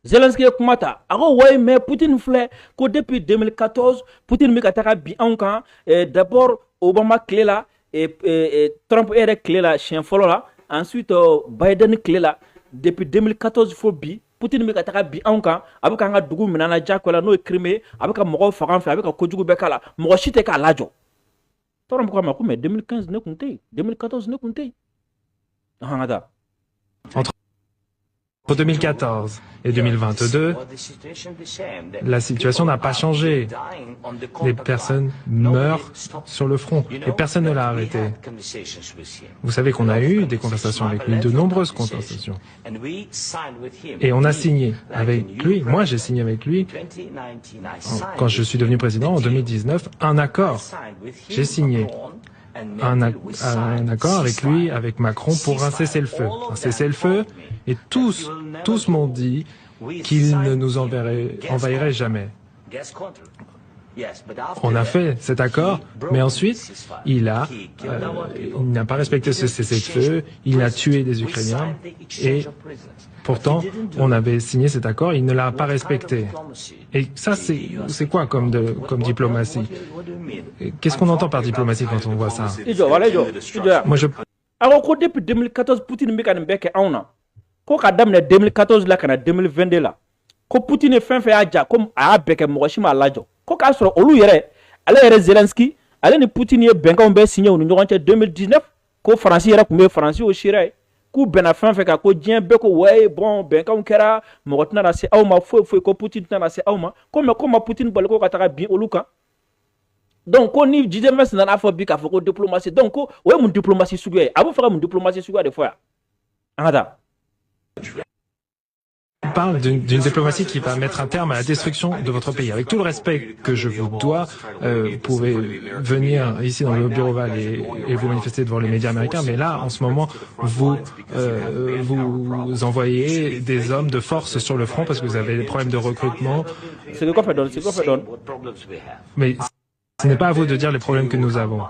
Zelensky ye kuma ta a ko ouais mais Poutine filɛ ko depuis 2014 Poutine bɛ ka taga bin anw kan d'abord Obama tile la Trump yɛrɛ tile la siɲɛ fɔlɔ la ensuite Biden tile la depuis 2014 fo bi Poutine bɛ ka taga bin anw kan a bɛ k'an ka dugu minɛ na diyagoya la n'o ye Crimée a bɛ ka mɔgɔw faga an fɛ a bɛ ka kojugu bɛɛ k'a la mɔgɔ si tɛ k'a lajɔ Trump ko a ma ko mais 2015 ne tun tɛ yen 2014 ne tun tɛ yen an ka taa. Entre 2014 et 2022, la situation n'a pas changé. Les personnes meurent sur le front et personne ne l'a arrêté. Vous savez qu'on a eu des conversations avec lui, de nombreuses conversations. Et on a signé avec lui, moi j'ai signé avec lui, quand je suis devenu président en 2019, un accord. J'ai signé un accord avec lui, avec Macron, pour un cessez-le-feu. Un cessez-le-feu, et tous m'ont dit qu'il ne nous envahirait jamais. On a fait cet accord, mais ensuite, il n'a pas respecté ce cessez-le-feu, il a tué des Ukrainiens, et pourtant, on avait signé cet accord, il ne l'a pas respecté. Et ça, c'est quoi comme diplomatie? Qu'est-ce qu'on entend par diplomatie quand on voit ça? Moi, alors que depuis 2014, Poutine bɛ ka nin bɛɛ kɛ anw na. Ko ka daminɛ 2014 la ka na 2022 la. Ko Poutine fɛn fɛn y'a ja ko a y'a bɛɛ kɛ mɔgɔ si m'a lajɔ. Ko k'a sɔrɔ olu yɛrɛ, ale yɛrɛ Zelensky, ale ni Poutine ye bɛnkanw bɛɛ signé u ni ɲɔgɔn cɛ 2019. Ko Faransi yɛrɛ tun bɛ Faransi o sira ye. K'u bɛnna fɛn fɛn kan ko diɲɛ bɛɛ ko ouais bon bɛnkanw kɛra mɔgɔ tɛna na se aw ma foyi ko Poutine tɛna na se aw ma. Ko mais ko ma Poutine bali ko ka taga bin olu kan. Donc ko ni JDMS nana fɔ bi k'a fɔ ko diplomatie donc ko o ye mun diplomatie suguya ye a b'u fɛ ka mun diplomatie suguya de fɔ yan. An ka taa. On parle d'une diplomatie qui va mettre un terme à la destruction de votre pays. Avec tout le respect que je vous dois, vous pouvez venir ici dans le bureau Oval et vous manifester devant les médias américains, mais là, en ce moment, vous envoyez des hommes de force sur le front parce que vous avez des problèmes de recrutement. Mais ce n'est pas à vous de dire les problèmes que nous avons.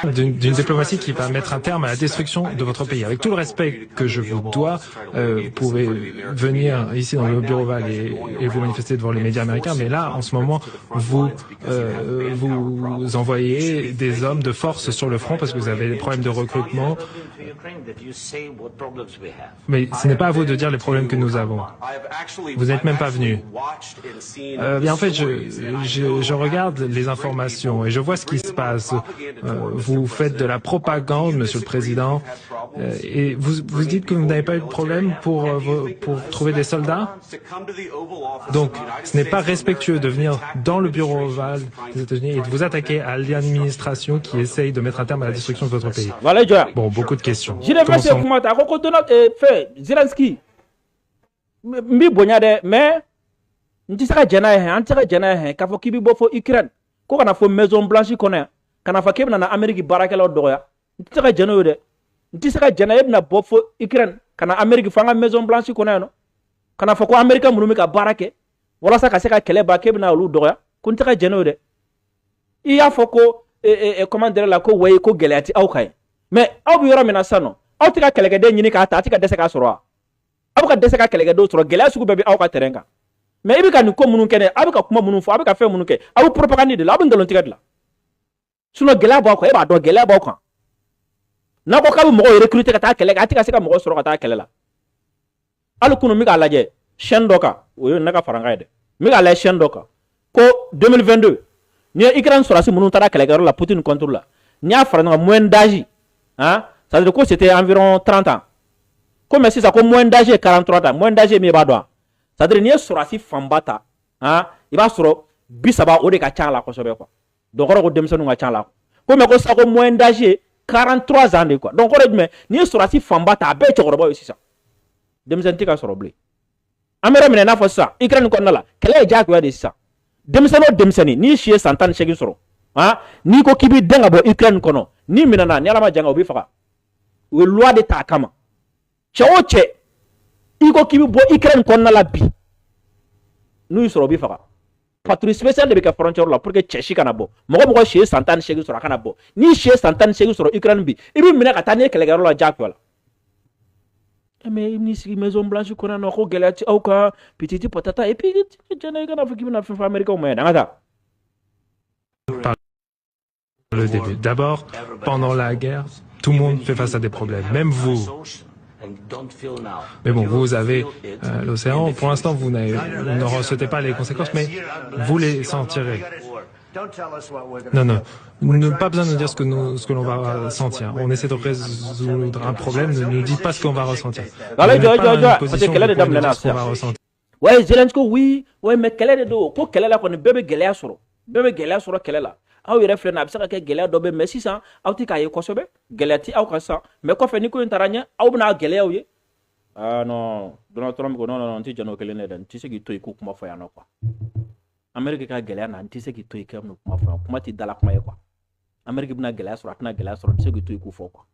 D'une diplomatie qui va mettre un terme à la destruction de votre pays. Avec tout le respect que je vous dois, vous pouvez venir ici dans le bureau Oval et vous manifester devant les médias américains, mais là, en ce moment, vous envoyez des hommes de force sur le front parce que vous avez des problèmes de recrutement. Mais ce n'est pas à vous de dire les problèmes que nous avons. Vous n'êtes même pas venu. Bien en fait, je regarde les informations et je vois ce qui se passe. Vous faites de la propagande, Monsieur le Président, et vous dites que vous n'avez pas eu de problème pour trouver des soldats. Donc, ce n'est pas respectueux de venir dans le bureau ovale des États-Unis et de vous attaquer à l'administration qui essaye de mettre un terme à la destruction de votre pays. Bon, beaucoup de questions. Zelensky, mbi bonya de mais nti saka jana he antaka jana he ka fo kibi bo fo Ukraine ko kana fo Maison Blanche kone kana fa kebna na Amerique barakela doya nti saka jana yo de nti saka jana yebna bo fo Ukraine kana Amerique fa nga Maison Blanche kone no kana fa ko America munumi ka barake wala saka saka kele ba kebna lu doya ko nti saka jana yo de iya fo ko comment dire la ko way ko gelati aw kay mais aw bi yoro mina sano aw tika kelegede nyini ka ta tika dese ka soro aw ka dese ka kelegede soro gela sugu be aw ka terrain kan mais ibi ka ni ko munun kene aw ka kuma munun fo aw ka fe munun ke aw propagande de la aw ndolon tika de la suno gela ba ko e ba do gela ba ko na ko ka bi mo recruter ka ta kelega atika se ka mo soro ka ta kelela al kunu mi ka laje chaîne doka o yo naka faranga de mi ka la chaîne doka ko 2022 ni Ukraine soro si munun tara kelega la Poutine contrôle la ni a faranga moins d'âge hein. Ça veut dire que c'était environ 30 ans. Comme si ça comme moins d'âge 43 ans, moins d'âge mi ba do. Ça veut dire ni sorasi fambata, hein, il va soro bisaba o de ka cha la ko sobe quoi. Donc ro ko demsenu nga cha la. Comme ko ça comme moins d'âge 43 ans de quoi. Donc ro mais ni sorasi fambata be chokoro boy aussi ça. Demsen tika soro blé. Amera mine na fo ça, Ukraine ko na la, kele ja ko de ça. Demseni ni chie santane chegi soro. Hein, ni ko kibi denga bo Ukraine kono, ni minana ni alama janga obi faka. We loi de ta kama chaoche iko kibi bo Ukraine konna la bi nous soro bi faka patrouille spéciale de ka frontière la pour que cheshi kana bo mogo chez santane chegi soro kana bo ni chez santane chegi soro Ukraine bi ibi mina ka tane kelegaro la jakwa la mais il Maison Blanche qu'on a non galati au cas petit patata et puis Jana kana fiki na fa America mais ngata. Par le début. D'abord, pendant la guerre, tout le monde fait face à des problèmes, même vous. Mais bon, vous avez l'océan. Pour l'instant, vous ne ressentez pas les conséquences, mais vous les sentirez. Non, pas besoin de nous dire ce que l'on va sentir. On essaie de résoudre un problème, ne nous dites pas ce qu'on va ressentir. Ouais, Zelensky, oui, ouais, mais quelle est de quoi quelle est la qu'on bébé gelea sur quelle est là. Aw yɛrɛ filɛ na a bɛ se ka kɛ gɛlɛya dɔ bɛ mais sisan aw tɛ k'a ye kosɛbɛ gɛlɛya ti aw kan sisan mais kɔfɛ ni ko in taara ɲɛ aw bɛna gɛlɛyaw ye ah non Donald Trump ko non n tɛ jɛn o kelen dɛ n tɛ se k'i to yen ko kuma fɔ yan nɔ quoi Amérique ka gɛlɛya na n tɛ se k'i to yen k'o kuma fɔ yan kuma tɛ dala kuma ye quoi Amérique bɛna gɛlɛya sɔrɔ a tɛna gɛlɛya sɔrɔ n tɛ se k'i to yen k'o fɔ quoi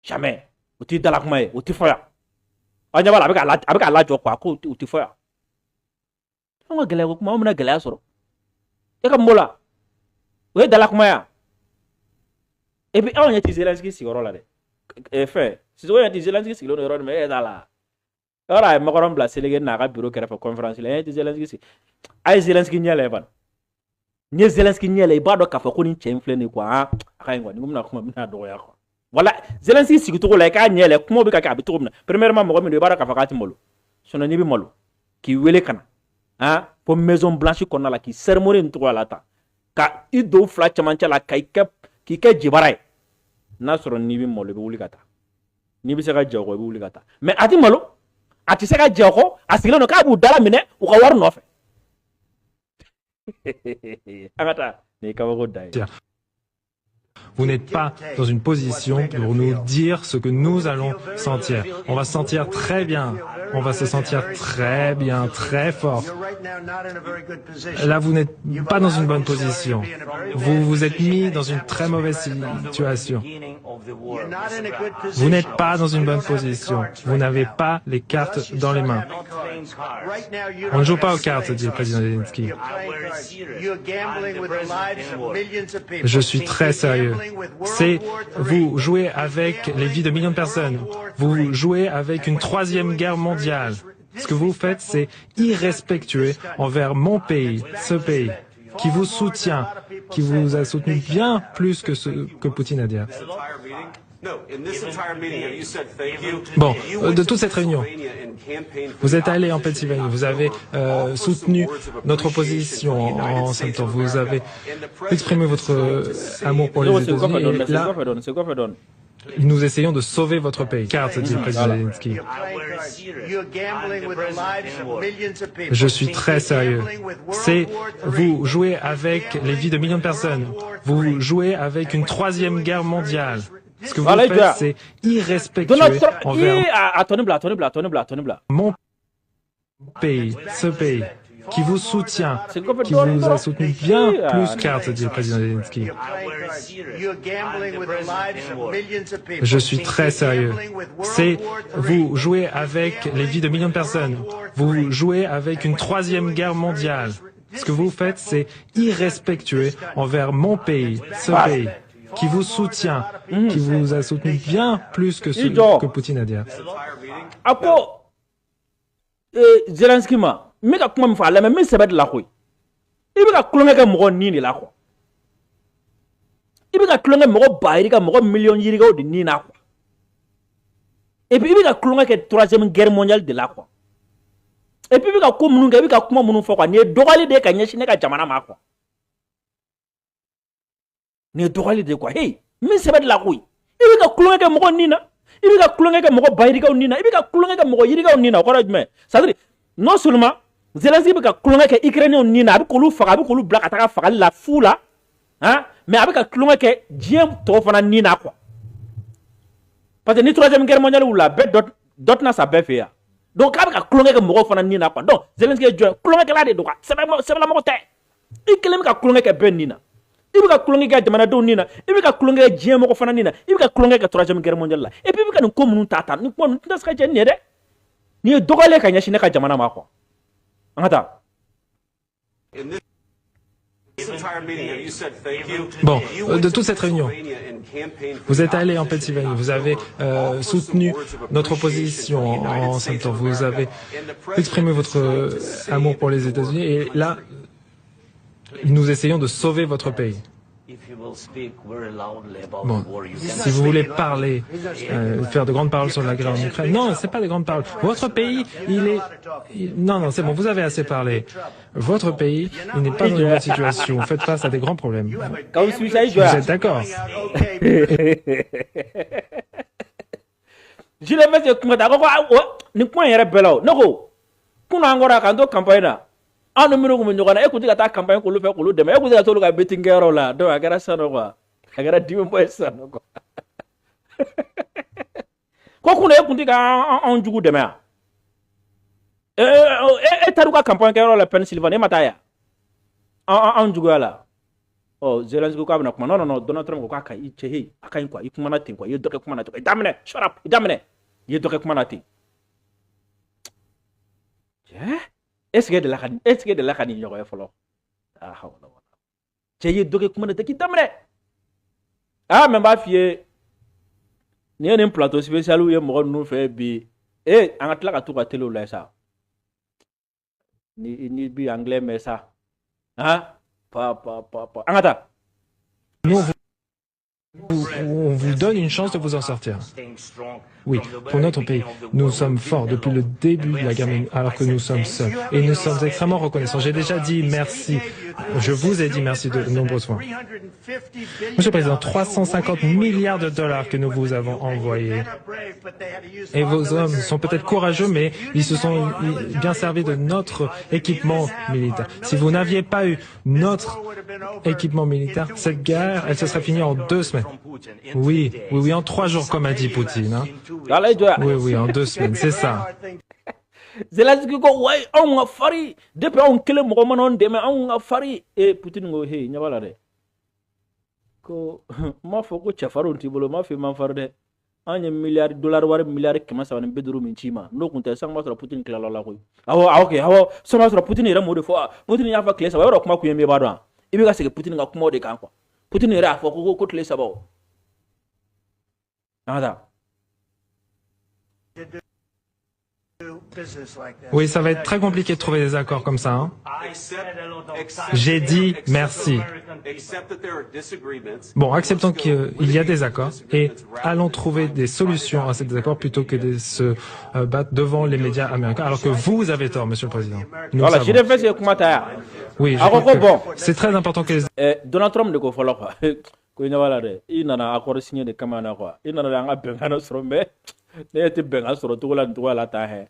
jamais o tɛ dala kuma ye o tɛ fɔ yan aw ɲɛ b'a la a bɛ k'a lajɔ quoi ko o tɛ fɔ yan anw ka gɛlɛya ko kuma anw bɛna gɛlɛya sɔrɔ e ka mɔ la o ye dala kuma ya et puis anw ɲɛ tɛ Zelensky sigiyɔrɔ la dɛ fɛn sisan o ɲɛ tɛ Zelensky sigilen don yɔrɔ min e t'a la yɔrɔ a ye Macron bila Sénégal n'a ka bureau kɛrɛfɛ conférence la e ɲɛ tɛ Zelensky sigi a ye Zelensky ɲɛ lajɛ bani n'i ye Zelensky ɲɛ lajɛ i b'a dɔn k'a fɔ ko nin cɛ in filɛ nin ye quoi a ka ɲi quoi ni ko bɛna kuma bɛna dɔgɔya quoi voilà Zelensky sigicogo la i k'a ɲɛ lajɛ kuma bɛ ka kɛ a bɛ cogo min na premièrement mɔgɔ min don i b'a dɔn k'a fɔ k'a tɛ malo sinon n'i bɛ malo k'i wele ka na fo Maison Blanche kɔnɔna la k'i cérémonie nin cogoya la tan ka i don fila cɛmancɛ la k'i kɛ jibara ye n'a sɔrɔ n'i bɛ malo i bɛ wuli ka taa n'i bɛ se ka jɛ o kɔ i bɛ wuli ka taa mais a tɛ malo a tɛ se ka jɛ o kɔ a sigilen don k'a b'u dala minɛ u ka wari nɔfɛ an ka taa nin ye kabako da ye. Vous n'êtes pas dans une position pour nous dire ce que nous allons sentir. On va se sentir très bien. On va se sentir très bien, très fort. Là, vous n'êtes pas dans une bonne position. Vous vous êtes mis dans une très mauvaise situation. Vous n'êtes pas dans une bonne position. Vous n'avez pas les cartes dans les mains. On ne joue pas aux cartes, dit le président Zelensky. Je suis très sérieux. Vous jouez avec les vies de millions de personnes. Vous jouez avec une troisième guerre mondiale. Ce que vous faites, c'est irrespectueux envers mon pays, ce pays, qui vous soutient, qui vous a soutenu bien plus que ce que Poutine a dit. Bon, de toute cette réunion, vous êtes allé en Pennsylvanie, vous avez soutenu notre opposition en ce temps, vous avez exprimé votre amour pour les États-Unis. Et là, nous essayons de sauver votre pays. Carte, dit le président Zelensky. Je suis très sérieux. Vous jouez avec les vies de millions de personnes. Vous jouez avec une troisième guerre mondiale. Ce que vous faites, c'est irrespectueux envers mon pays, ce pays, qui vous soutient, qui vous a soutenu bien plus carte, dit le président Zelensky. Je suis très sérieux. Vous jouez avec les vies de millions de personnes. Vous jouez avec une troisième guerre mondiale. Ce que vous faites, c'est irrespectueux envers mon pays, ce pays, qui vous soutient, qui vous a soutenu bien plus que ce que Poutine a dit. Ako Zelensky ma me ka kuma min fɔ a lamɛn min sɛbɛ de la koyi i bɛ ka tulonkɛ kɛ mɔgɔ nin de la quoi i bɛ ka tulonkɛ mɔgɔ ba yirika mɔgɔ miliyɔn yirikaw de nin na quoi et puis i bɛ ka tulonkɛ kɛ troisième guerre mondiale de la quoi et puis i bɛ ka ko minnu kɛ i bɛ ka kuma minnu fɔ quoi nin ye dɔgɔyali de ye ka ɲɛsin ne ka jamana ma quoi nin ye dɔgɔyali de ye quoi hey min sɛbɛ de la koyi i bɛ ka tulonkɛ kɛ mɔgɔ nin na i bɛ ka tulonkɛ kɛ mɔgɔ ba yirikaw nin na i bɛ ka tulonkɛ kɛ mɔgɔ yirikaw nin na o kɔrɔ ye jumɛn c'est à dire non seulement Zelensky bɛ ka tulonkɛ kɛ Ukrainiens nin na a bɛ k'olu faga a bɛ k'olu bila ka taga fagali la fu la mais a bɛ ka tulonkɛ kɛ diɲɛ tɔw fana nin na quoi parce que ni troisième guerre mondiale wulila bɛɛ dɔ tɛna sa bɛɛ fɛ yan donc a bɛ ka tulonkɛ kɛ mɔgɔw fana nin na quoi donc Zelensky ye jɔn tulonkɛkɛla de don quoi sɛbɛlamɔgɔ tɛ i kelen bɛ ka tulonkɛ kɛ bɛɛ nin na i bɛ ka tulonkɛ kɛ jamanadenw nin na i bɛ ka tulonkɛ kɛ diɲɛ mɔgɔ fana nin na i bɛ ka tulonkɛ kɛ troisième guerre mondiale la et puis i bɛ ka nin ko minnu ta ni kuma ninnu tɛna se ka jɛ nin ye dɛ nin ye dɔgɔyali ka ɲɛsin ne ka jamana ma quoi an ka taa Bon, de toute cette réunion, vous êtes allé en Pennsylvanie, vous avez soutenu notre opposition en septembre, vous avez exprimé votre amour pour les États-Unis et là, nous essayons de sauver votre pays. Bon, si vous voulez parler, faire de grandes paroles sur la guerre en Ukraine, non, c'est pas des grandes paroles. Votre pays, non, c'est bon, vous avez assez parlé. Votre pays, il n'est pas dans une bonne situation. Vous faites face à des grands problèmes. Vous êtes d'accord? Je le mets comme d'accord. Ni point yere belo. Noko. Kuna ngora kanto campagne. Anu minu ko nyogana e ko diga ta campagne ko lu fe ko lu dem e ko diga to lu ga betting gero la do agara sano quoi agara dimi boy sano quoi ko kuna e ko diga on jugu dem ya taru ka campagne gero la Pennsylvanie mataya on jugu la oh Zelensky ko abna kuma non Donald Trump ko aka i chehi aka in quoi i kuma na tin quoi i doke kuma na to damne shut up damne i doke kuma na tin est-ce que de la khani ñoy folo ah hawla wala ci yi doge kuma de ki damre ah même ba fié ni un plateau spécial où mo nous fait bi en atla ka tout ka télé là ça ni bi anglais mais ça hein pa angata on vous donne une chance de vous en sortir. Oui, pour notre pays, nous sommes forts depuis le début de la guerre, alors que nous sommes seuls. Et nous sommes extrêmement reconnaissants. J'ai déjà dit merci. Je vous ai dit merci de nombreuses fois. Monsieur le Président, 350 milliards de dollars que nous vous avons envoyés. Et vos hommes sont peut-être courageux, mais ils se sont bien servis de notre équipement militaire. Si vous n'aviez pas eu notre équipement militaire, cette guerre, elle se serait finie en 2 semaines. Oui, en 3 jours, comme a dit Poutine. Hein. Oui, en 2 semaines, c'est ça. Zelensky go way on fari depuis on kele mo manon de mais on fari et Poutine go hey nyabala de ko ma foko chafaro ntibolo ma fe man farde anya milliard dollar war milliard kema sawan beduru min chima no kunta sang ma sura Poutine kala la ko okay so ma sura Poutine ra mo de fo Poutine ya fa klesa wa ro kuma ku yembe ba do ibi ga sege Poutine ga kuma de kan ko Poutine ra fo ko klesa ba nada. Oui, ça va être très compliqué de trouver des accords comme ça. Hein. J'ai dit merci. Bon, acceptons qu'il y a des accords et allons trouver des solutions à ces désaccords plutôt que de se battre devant les médias américains. Alors que vous avez tort, Monsieur le Président. Voilà, j'ai fait ce commentaire. Oui, c'est très important que Donald Trump ne faut pas. Il n'a accord signé de Kamana. Il n'a pas besoin de ne ete benga soro togola ntogola ta he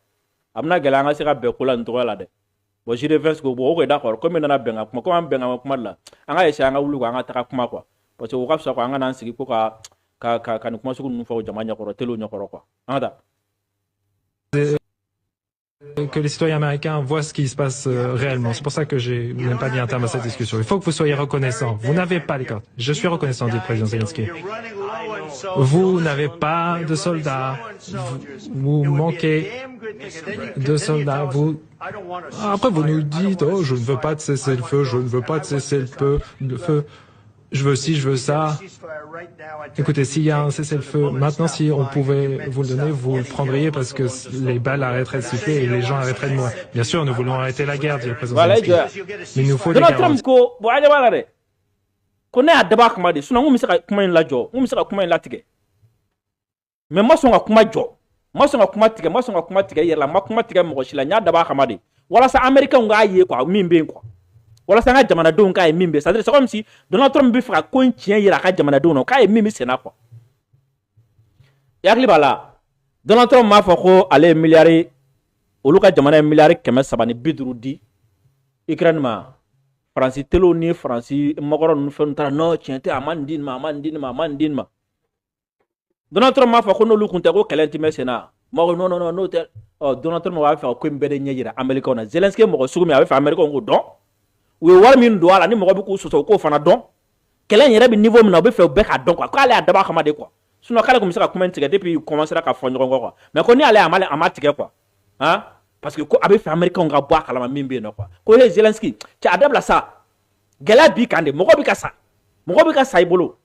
amna gala nga sika be kula ntogola de bo jide vens go bo ko d'accord comme nana benga kuma ko am benga kuma la anga yesa anga wulu anga taka kuma kwa parce que o kapsa ko anga nan sigi ko ka kuma suku nu fa jama nya ko telo nya ko quoi anda que les citoyens américains voient ce qui se passe réellement. C'est pour ça que je n'aime pas mis un terme à cette discussion. Il faut que vous soyez reconnaissants. Vous n'avez pas les cartes. Je suis reconnaissant, dit le président Zelensky. Vous n'avez pas de soldats. Vous manquez de soldats. Après, vous nous dites, oh, je ne veux pas de cessez-le-feu, je ne veux pas de cessez-le-feu. Je veux ci, je veux ça. Écoutez, s'il y a un cessez-le-feu, maintenant, si on pouvait vous le donner, vous le prendriez parce que les balles arrêteraient de siffler et les gens arrêteraient de mourir. Bien sûr, nous voulons arrêter la guerre, dit le président Zelensky. Mais il nous faut des garanties. Mais moi, son kuma jo. Moi, son kuma tige, moi, son kuma tige, yela, moi, kuma tige, mo shila, nya daba kamadi. Wala sa Américain nga yé quoi, mimbe quoi. Wala sa nga jamana don ka mimbe. C'est-à-dire, c'est comme si Donald Trump bi fera ko tien yela ka jamana don, ka mimbe sena quoi. Yakli bala. Donald Trump ma fa ko ale milliard olu ka jamana milliard keme sabani biduru di. Ukraine ma. France telo ni France mogoro nu fe ntara no tien te amandin ma. Donald Trump m'a fait qu'on nous compte au calendrier mercenaire. Moi non Donald Trump m'a fait qu'on bede nyira américain. Zelensky m'a reçu mais avait fait américain on don. We war min do ala ni m'a beaucoup so ko fana don. Kelen yere bi niveau mi na be fait bec à don quoi. Ko ale adaba kamade quoi. Sinon kala comme ça comment ticket depuis commencer à faire quoi. Mais qu'on y aller à ticket quoi. Hein? Parce que ko avait fait américain on ga boire kala mimbe no quoi. Ko Zelensky, tu adable ça. gɛlɛya b'i kan de mɔgɔ bɛ ka sa i bolo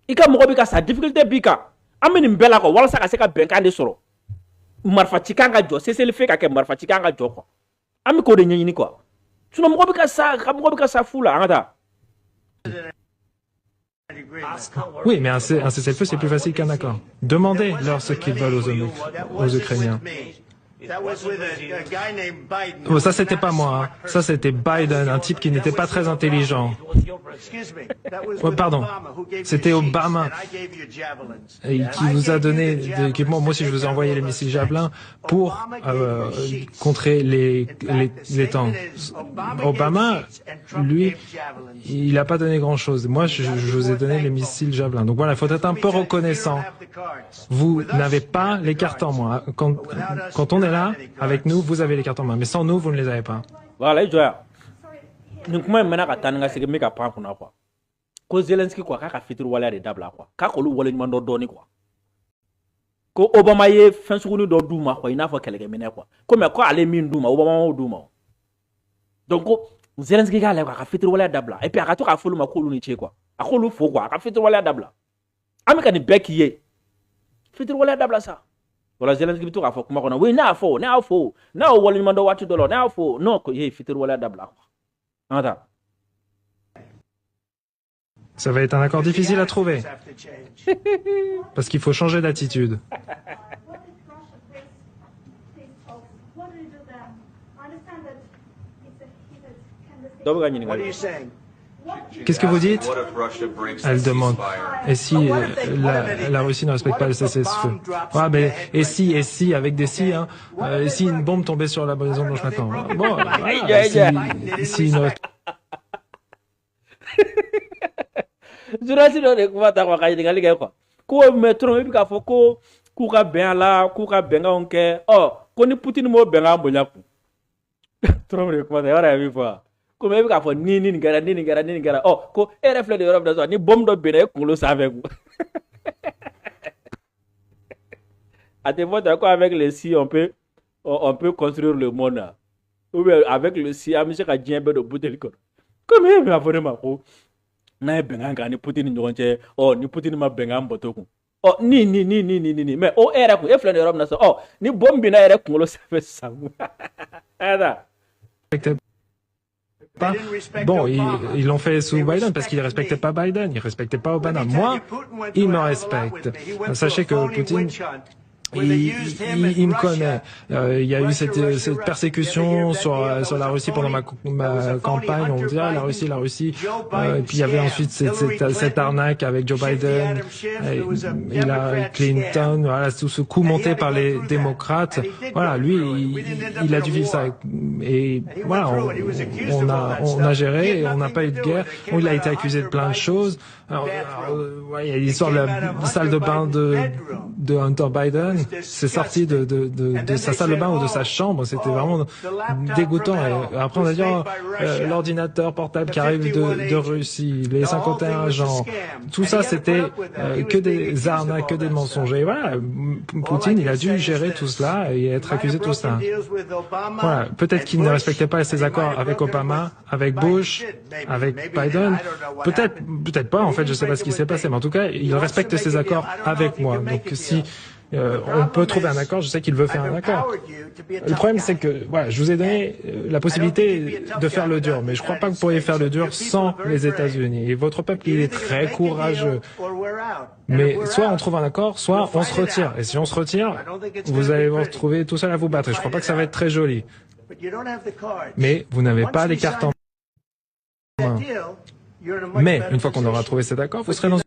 i ka mɔgɔ bɛ ka sa difficulté b'i kan an bɛ nin bɛɛ la quoi walasa ka se ka bɛnkan de sɔrɔ marifaci kan ka jɔ cessez-le-feu ka kɛ marifaci kan ka jɔ quoi an bɛ k'o de ɲɛɲini quoi sinon mɔgɔ bɛ ka sa fu la an ka taa. Oui, mais un cessez-le-feu, c'est plus facile qu'un accord. Demandez-leur ce qu'ils veulent aux Ukrainiens. Oh, ça, c'était pas moi. Hein. Ça, c'était Biden, un type qui n'était pas très intelligent. Oh, pardon. C'était Obama et qui vous a donné des équipements. Moi aussi, je vous ai envoyé les missiles Javelin pour contrer les tanks. Obama, lui, il n'a pas donné grand-chose. Moi, je vous ai donné les missiles Javelin. Donc voilà, il faut être un peu reconnaissant. Vous n'avez pas les cartes en main. Quand on est là, avec nous, vous avez les cartes en main. Mais sans nous, vous ne les avez pas. Voilà, il doit. Nous comment maintenant qu'à t'en c'est que mec à prendre pour nous quoi. Cause Zelensky quoi, qu'à fitir wala de dabla quoi. Qu'à colu wala ni mando doni quoi. Ko Obama ye fin sugunu do duma quoi, il n'a pas quelqu'un mena quoi. Comme quoi aller min duma, Obama o duma. Donc Zelensky gars là quoi, qu'à fitir wala dabla. Et puis à tout à fulu ma kolu ni che quoi. À kolu fo quoi, qu'à fitir wala dabla. Amika ni bec yé. Fitir wala dabla ça. Voilà Zelensky bitu ka fo kuma kona we na fo na wala mando watu dolo na fo non ko ye fitir wala dabla anta. Ça va être un accord difficile à trouver parce qu'il faut changer d'attitude. Qu'est-ce que vous dites? Elle demande. Et si la Russie ne respecte pas le cessez-le-feu? Ah, ben, et si, avec des si, hein, si une bombe tombait sur la Maison Blanche maintenant. Bon, voilà, si une... Je ne sais pas comment tu vas dire quoi. Ko metro bi ka fo ko ku ka ben la ku ka ben onke oh ko ni Putin mo ben ambonya ku. Trop de comment ça va fois. Ko me bi ka fo ni ngara oh ko reflet de Europe da so ni bombe do ben ko lo savait ku. À te voir d'accord avec les si on peut construire le monde. Ou bien avec le si amisi ka djembe do bouteille ko. Ko me bi ka fo ma ko. Na benga ngani Putin njonche oh ni Putin ma benga mbotoku oh ni mais oh era ku e flan Europe na so oh ni bombi na era ku lo safe sangu ada pas. Bon, ils l'ont fait sous Biden parce qu'ils ne respectaient pas Biden, ils ne respectaient pas Obama. Moi, ils me respectent. Sachez que Poutine, il me connaît. Il y a eu cette persécution sur la Russie pendant ma campagne. On dirait la Russie. Et puis il y avait ensuite cette arnaque avec Joe Biden, Hillary Clinton. Voilà, tout ce coup monté par les démocrates. Voilà, lui, il a dû vivre ça. Et voilà, on a géré et on n'a pas eu de guerre. Il a été accusé de plein de choses. Alors, il y a l'histoire de la salle de bain de Hunter Biden. C'est sorti de sa salle de bain ou de sa chambre. C'était vraiment dégoûtant. Et après, on a dit l'ordinateur portable qui arrive de Russie, les 51 agents. Tout ça, c'était que des arnaques, que des mensonges. Et voilà, Poutine, il a dû gérer tout cela et être accusé de tout cela. Voilà, peut-être qu'il ne respectait pas ses accords avec Obama, avec Bush, avec Biden. Peut-être pas. En fait, je sais pas ce qui s'est passé, mais en tout cas, il respecte ses accords avec moi. Donc, si on peut trouver un accord, je sais qu'il veut faire un accord. Le problème, c'est que voilà, je vous ai donné la possibilité de faire le dur, mais je crois pas que vous pourriez faire le dur sans les États-Unis. Et votre peuple, il est très courageux. Mais soit on trouve un accord, soit on se retire. Et si on se retire, vous allez vous retrouver tout seul à vous battre. Et je crois pas que ça va être très joli. Mais vous n'avez pas les cartes en main. Mais une fois qu'on aura trouvé cet accord, vous serez dans